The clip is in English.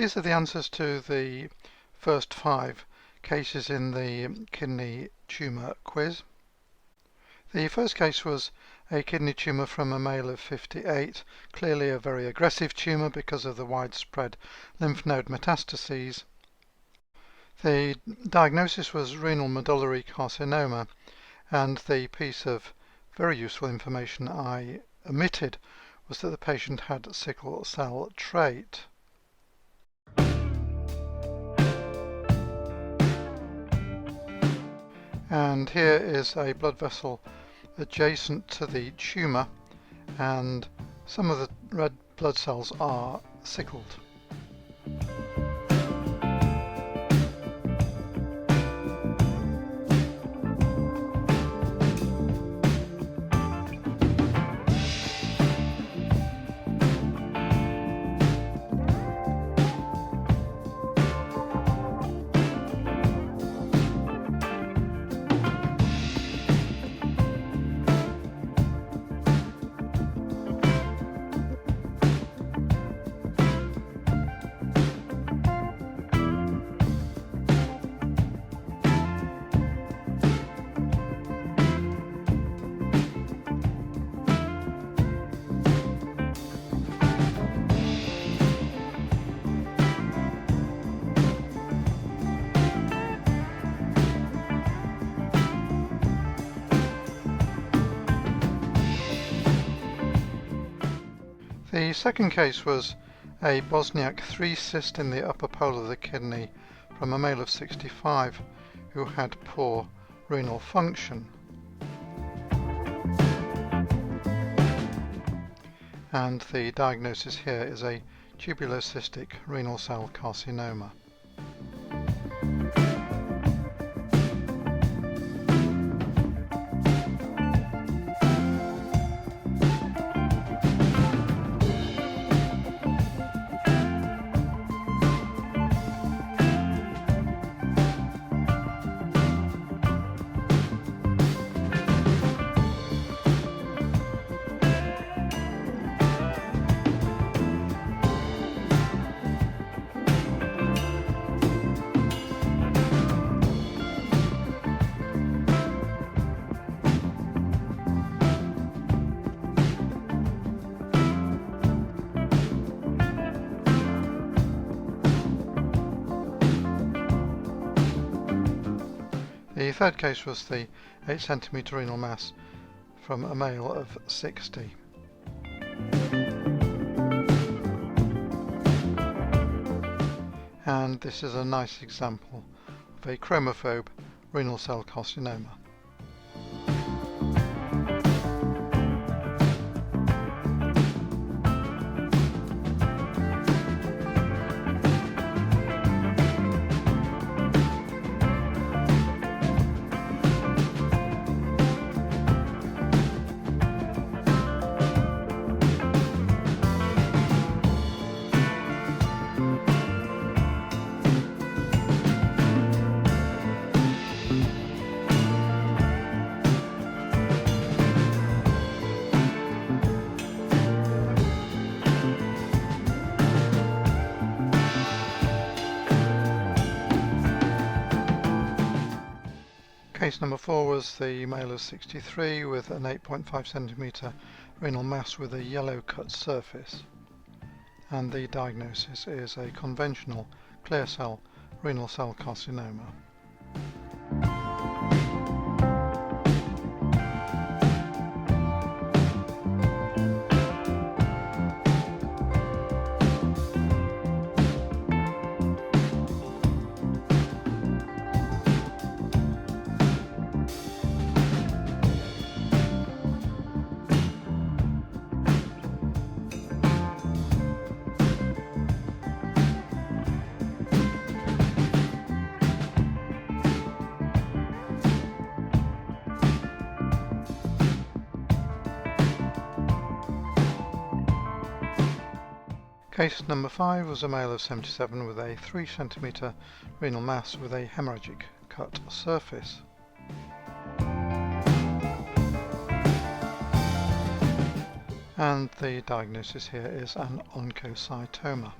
These are the answers to the first 5 cases in the kidney tumour quiz. The first case was a kidney tumour from a male of 58, clearly a very aggressive tumour because of the widespread lymph node metastases. The diagnosis was renal medullary carcinoma, and the piece of very useful information I omitted was that the patient had sickle cell trait. And here is a blood vessel adjacent to the tumour, and some of the red blood cells are sickled. The second case was a Bosniak 3 cyst in the upper pole of the kidney from a male of 65 who had poor renal function. And the diagnosis here is a tubulocystic renal cell carcinoma. The third case was the 8 cm renal mass from a male of 60. And this is a nice example of a chromophobe renal cell carcinoma. Case number 4 was the male of 63 with an 8.5 cm renal mass with a yellow cut surface, and the diagnosis is a conventional clear cell renal cell carcinoma. Case number 5 was a male of 77 with a 3 cm renal mass with a hemorrhagic cut surface. And the diagnosis here is an oncocytoma.